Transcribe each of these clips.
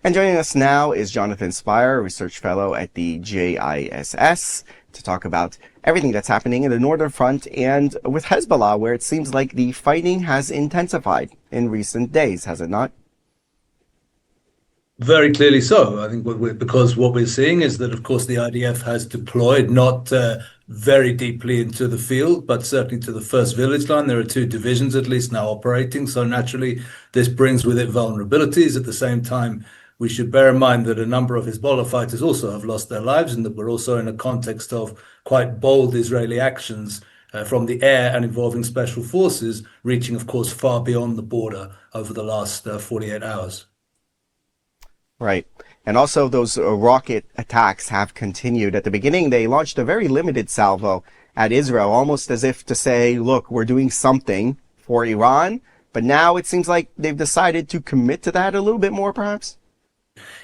And joining us now is Jonathan Spire, research fellow at the JISS, to talk about everything that's happening in the northern front and with Hezbollah, where it seems like the fighting has intensified in recent days, has it not? Very clearly so. I think because what we're seeing is that, of course, the IDF has deployed not very deeply into the field, but certainly to the first village line. There are two divisions at least now operating. So naturally, this brings with it vulnerabilities. At the same time, we should bear in mind that a number of Hezbollah fighters also have lost their lives, and that we're also in a context of quite bold Israeli actions from the air and involving special forces, reaching, of course, far beyond the border over the last 48 hours. Right. And also those rocket attacks have continued. At the beginning, they launched a very limited salvo at Israel, almost as if to say, look, we're doing something for Iran. But now it seems like they've decided to commit to that a little bit more, perhaps.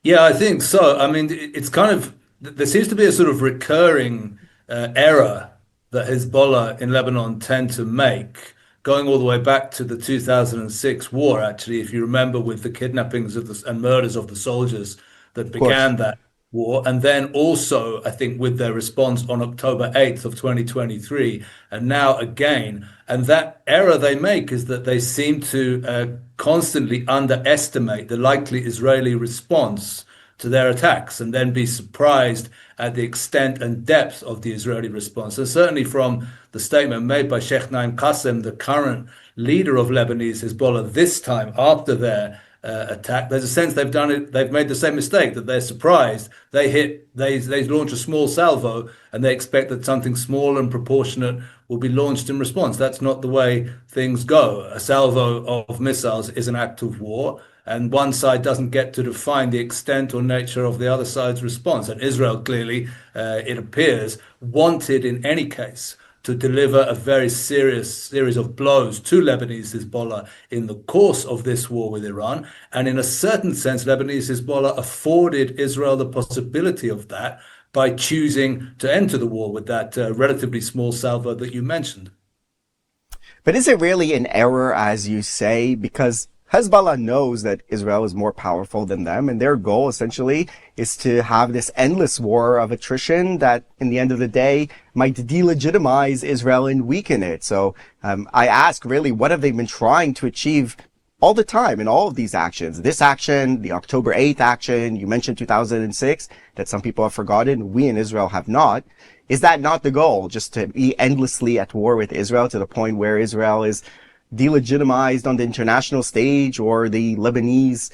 Yeah, I think so. I mean, it's kind of, there seems to be a sort of recurring error that Hezbollah in Lebanon tend to make, going all the way back to the 2006 war, actually, if you remember, with the kidnappings of and murders of the soldiers that Of course. began that war. And then also, I think, with their response on October 8th of 2023, and now again. And that error they make is that they seem to constantly underestimate the likely Israeli response to their attacks and then be surprised at the extent and depth of the Israeli response. And certainly from the statement made by Sheikh Naim Qassem, the current leader of Lebanese Hezbollah, this time after their attack, there's a sense they've done it. They've made the same mistake, that they're surprised. They launch a small salvo and they expect that something small and proportionate will be launched in response. That's not the way things go. A salvo of missiles is an act of war, and one side doesn't get to define the extent or nature of the other side's response. And Israel clearly, it appears, wanted in any case to deliver a very serious series of blows to Lebanese Hezbollah in the course of this war with Iran. And in a certain sense, Lebanese Hezbollah afforded Israel the possibility of that by choosing to enter the war with that relatively small salvo that you mentioned. But is it really an error, as you say? Because Hezbollah knows that Israel is more powerful than them, and their goal essentially is to have this endless war of attrition that, in the end of the day, might delegitimize Israel and weaken it. So I ask, really, what have they been trying to achieve all the time in all of these actions? This action, the October 8th action, you mentioned 2006, that some people have forgotten, we in Israel have not. Is that not the goal, just to be endlessly at war with Israel to the point where Israel is delegitimized on the international stage, or the Lebanese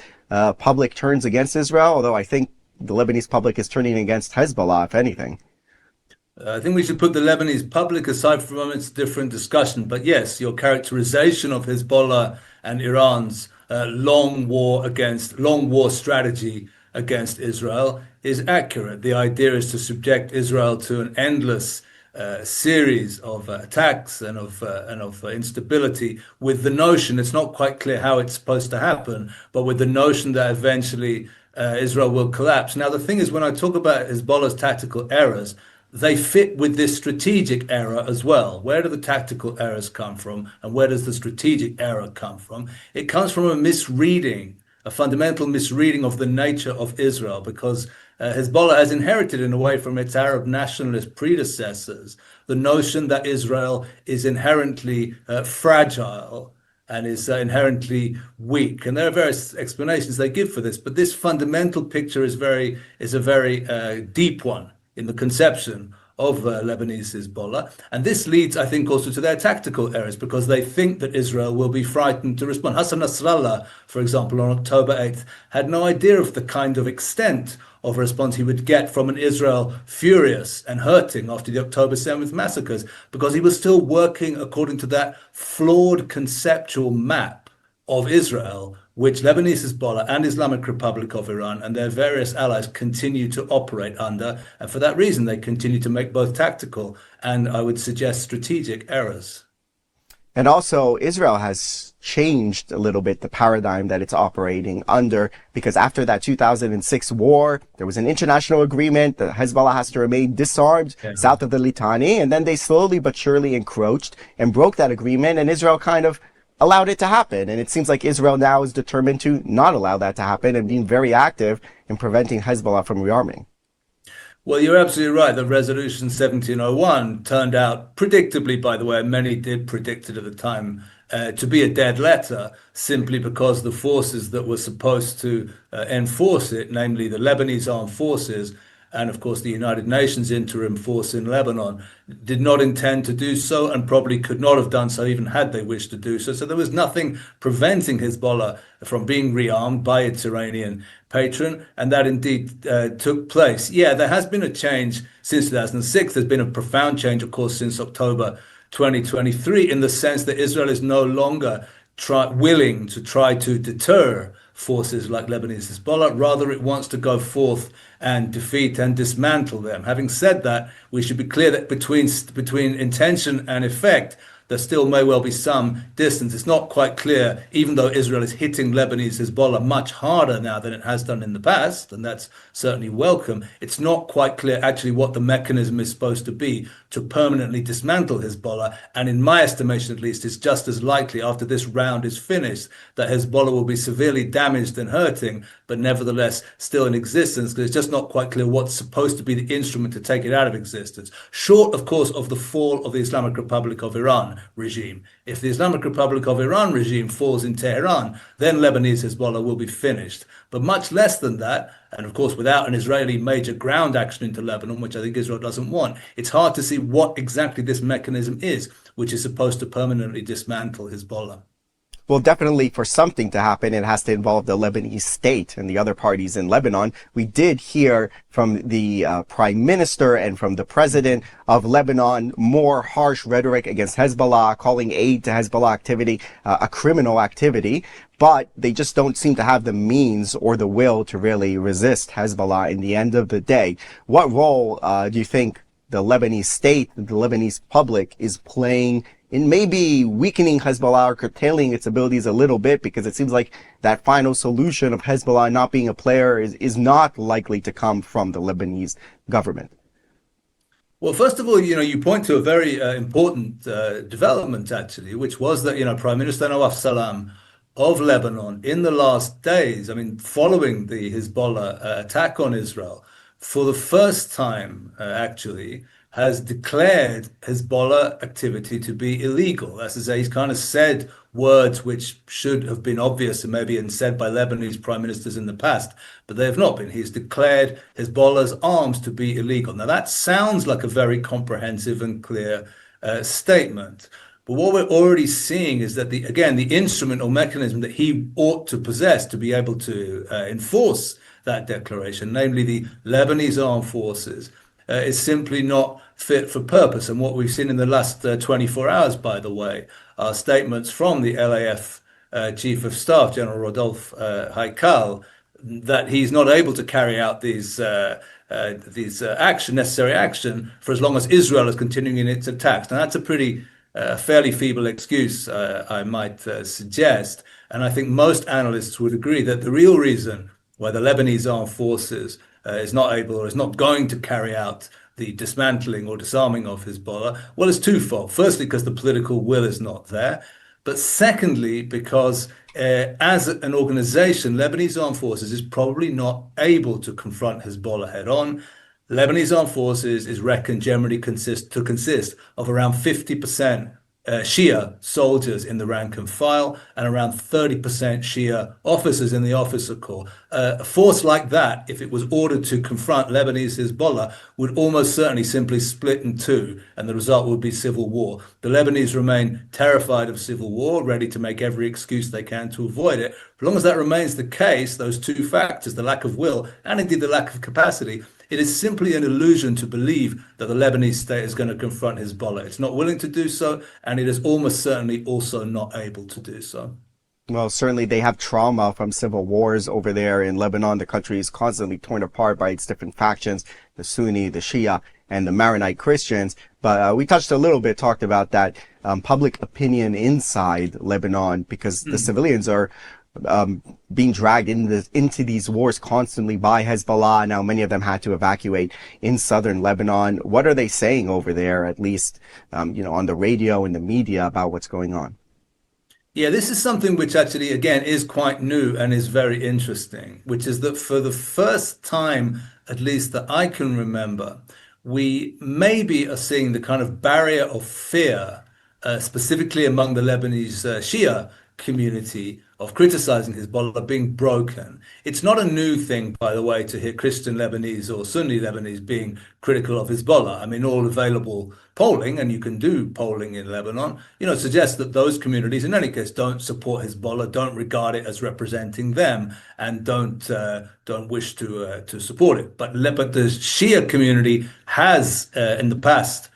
public turns against Israel? Although I think the Lebanese public is turning against Hezbollah, if anything. I think we should put the Lebanese public aside from its different discussion. But yes, your characterization of Hezbollah and Iran's long war strategy against Israel is accurate. The idea is to subject Israel to an endless series of attacks and of instability, with the notion, it's not quite clear how it's supposed to happen, but with the notion that eventually Israel will collapse. Now, the thing is, when I talk about Hezbollah's tactical errors, they fit with this strategic error as well. Where do the tactical errors come from, and where does the strategic error come from? It comes from a misreading, a fundamental misreading of the nature of Israel, because Hezbollah has inherited, in a way, from its Arab nationalist predecessors, the notion that Israel is inherently fragile and is inherently weak. And there are various explanations they give for this, but this fundamental picture is a very deep one in the conception of Lebanese Hezbollah. And this leads, I think, also to their tactical errors, because they think that Israel will be frightened to respond. Hassan Nasrallah, for example, on October 8th, had no idea of the kind of extent of response he would get from an Israel furious and hurting after the October 7th massacres, because he was still working according to that flawed conceptual map of Israel, which Lebanese Hezbollah and Islamic Republic of Iran and their various allies continue to operate under. And for that reason, they continue to make both tactical and, I would suggest, strategic errors. And also, Israel has changed a little bit the paradigm that it's operating under, because after that 2006 war, there was an international agreement that Hezbollah has to remain disarmed south of the Litani, and then they slowly but surely encroached and broke that agreement, and Israel kind of allowed it to happen. And it seems like Israel now is determined to not allow that to happen and being very active in preventing Hezbollah from rearming. Well, you're absolutely right. The Resolution 1701 turned out, predictably, by the way, many did predict it at the time, to be a dead letter, simply because the forces that were supposed to enforce it, namely the Lebanese armed forces, and of course the United Nations interim force in Lebanon, did not intend to do so and probably could not have done so even had they wished to do so. So there was nothing preventing Hezbollah from being rearmed by its Iranian patron, and that indeed took place. Yeah, there has been a change since 2006. There's been a profound change, of course, since October 2023, in the sense that Israel is no longer willing to try to deter forces like Lebanese Hezbollah. Rather, it wants to go forth and defeat and dismantle them. Having said that, we should be clear that between intention and effect, there still may well be some distance. It's not quite clear, even though Israel is hitting Lebanese Hezbollah much harder now than it has done in the past, and that's certainly welcome. It's not quite clear actually what the mechanism is supposed to be to permanently dismantle Hezbollah. And in my estimation, at least, it's just as likely after this round is finished that Hezbollah will be severely damaged and hurting, but nevertheless still in existence, because it's just not quite clear what's supposed to be the instrument to take it out of existence. Short, of course, of the fall of the Islamic Republic of Iran regime. If the Islamic Republic of Iran regime falls in Tehran, then Lebanese Hezbollah will be finished. But much less than that, and of course without an Israeli major ground action into Lebanon, which I think Israel doesn't want, it's hard to see what exactly this mechanism is, which is supposed to permanently dismantle Hezbollah. Well, definitely for something to happen, it has to involve the Lebanese state and the other parties in Lebanon. We did hear from the prime minister and from the president of Lebanon more harsh rhetoric against Hezbollah, calling aid to Hezbollah activity a criminal activity. But they just don't seem to have the means or the will to really resist Hezbollah in the end of the day. What role do you think the Lebanese state, the Lebanese public is playing in maybe weakening Hezbollah or curtailing its abilities a little bit, because it seems like that final solution of Hezbollah not being a player is not likely to come from the Lebanese government? Well, first of all, you point to a very important development, actually, which was that, Prime Minister Nawaf Salam of Lebanon in the last days, I mean, following the Hezbollah attack on Israel, for the first time, actually, has declared Hezbollah activity to be illegal. That's to say, he's kind of said words which should have been obvious and maybe been said by Lebanese prime ministers in the past, but they have not been. He's declared Hezbollah's arms to be illegal. Now, that sounds like a very comprehensive and clear statement. But what we're already seeing is that, the instrument or mechanism that he ought to possess to be able to enforce that declaration, namely the Lebanese armed forces, is simply not fit for purpose. And what we've seen in the last 24 hours, by the way, are statements from the LAF Chief of Staff, General Rodolphe Haikal, that he's not able to carry out these necessary action for as long as Israel is continuing in its attacks. Now, that's a fairly feeble excuse, I might suggest. And I think most analysts would agree that the real reason why the Lebanese armed forces is not able or is not going to carry out the dismantling or disarming of Hezbollah, well, it's twofold. Firstly, because the political will is not there. But secondly, because as an organization, Lebanese armed forces is probably not able to confront Hezbollah head on. Lebanese armed forces is reckoned generally consist of around 50% Shia soldiers in the rank and file and around 30% Shia officers in the officer corps. A force like that, if it was ordered to confront Lebanese Hezbollah, would almost certainly simply split in two, and the result would be civil war. The Lebanese remain terrified of civil war, ready to make every excuse they can to avoid it. As long as that remains the case, those two factors, the lack of will and indeed the lack of capacity, it is simply an illusion to believe that the Lebanese state is going to confront Hezbollah. It's not willing to do so, and it is almost certainly also not able to do so. Well, certainly they have trauma from civil wars over there in Lebanon. The country is constantly torn apart by its different factions, the Sunni, the Shia, and the Maronite Christians. But we talked about that public opinion inside Lebanon, because the civilians are being dragged into these wars constantly by Hezbollah. Now, many of them had to evacuate in southern Lebanon. What are they saying over there, at least, on the radio and the media, about what's going on? Yeah, this is something which actually, again, is quite new and is very interesting, which is that for the first time, at least that I can remember, we maybe are seeing the kind of barrier of fear, specifically among the Lebanese Shia community, of criticizing Hezbollah being broken. It's not a new thing, by the way, to hear Christian Lebanese or Sunni Lebanese being critical of Hezbollah. I mean, all available polling, and you can do polling in Lebanon, suggests that those communities, in any case, don't support Hezbollah, don't regard it as representing them, and don't wish to support it. But the Shia community has, in the past,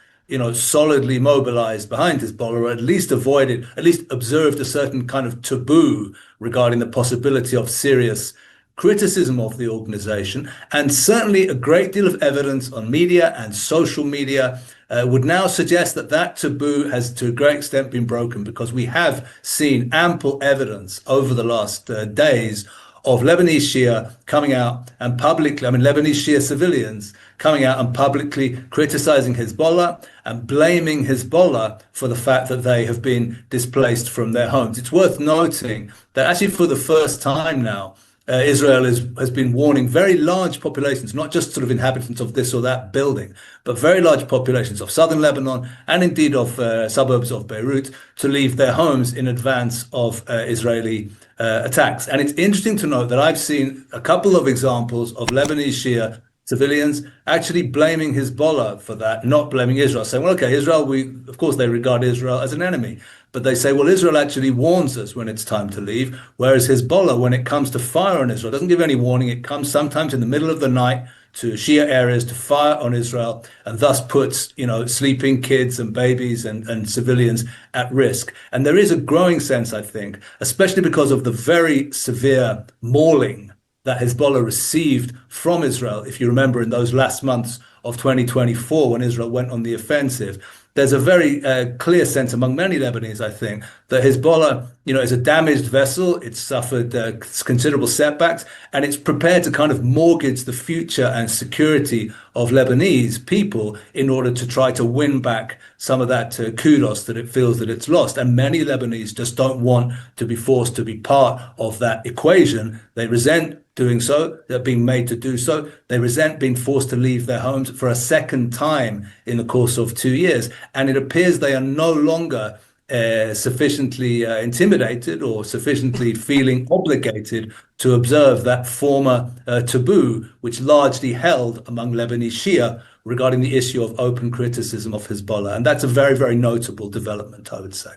solidly mobilized behind Hezbollah, or at least avoided, at least observed a certain kind of taboo regarding the possibility of serious criticism of the organization. And certainly a great deal of evidence on media and social media would now suggest that that taboo has to a great extent been broken, because we have seen ample evidence over the last days of Lebanese Shia coming out and publicly, I mean, Lebanese Shia civilians coming out and publicly criticizing Hezbollah and blaming Hezbollah for the fact that they have been displaced from their homes. It's worth noting that actually for the first time now, Israel has been warning very large populations, not just sort of inhabitants of this or that building, but very large populations of southern Lebanon and indeed of suburbs of Beirut, to leave their homes in advance of Israeli attacks. And it's interesting to note that I've seen a couple of examples of Lebanese Shia civilians actually blaming Hezbollah for that, not blaming Israel, saying, well, okay, Israel, of course, they regard Israel as an enemy. But they say, well, Israel actually warns us when it's time to leave, whereas Hezbollah, when it comes to fire on Israel, doesn't give any warning. It comes sometimes in the middle of the night to Shia areas to fire on Israel, and thus puts, sleeping kids and babies and civilians at risk. And there is a growing sense, I think, especially because of the very severe mauling that Hezbollah received from Israel. If you remember, in those last months of 2024, when Israel went on the offensive, there's a very clear sense among many Lebanese, I think, that Hezbollah, is a damaged vessel. It's suffered considerable setbacks, and it's prepared to kind of mortgage the future and security of Lebanese people in order to try to win back some of that kudos that it feels that it's lost. And many Lebanese just don't want to be forced to be part of that equation. They resent doing so. They're being made to do so. They resent being forced to leave their homes for a second time in the course of 2 years. And it appears they are no longer sufficiently intimidated or sufficiently feeling obligated to observe that former taboo, which largely held among Lebanese Shia regarding the issue of open criticism of Hezbollah. And that's a very, very notable development, I would say.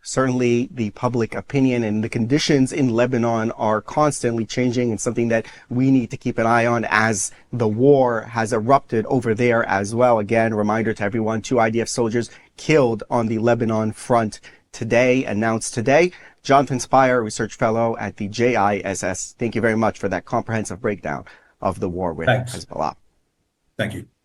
Certainly, the public opinion and the conditions in Lebanon are constantly changing, and something that we need to keep an eye on as the war has erupted over there as well. Again, reminder to everyone, 2 IDF soldiers killed on the Lebanon front today, announced today. Jonathan Spire, research fellow at the JISS. Thank you very much for that comprehensive breakdown of the war with Thanks. Hezbollah. Thank you.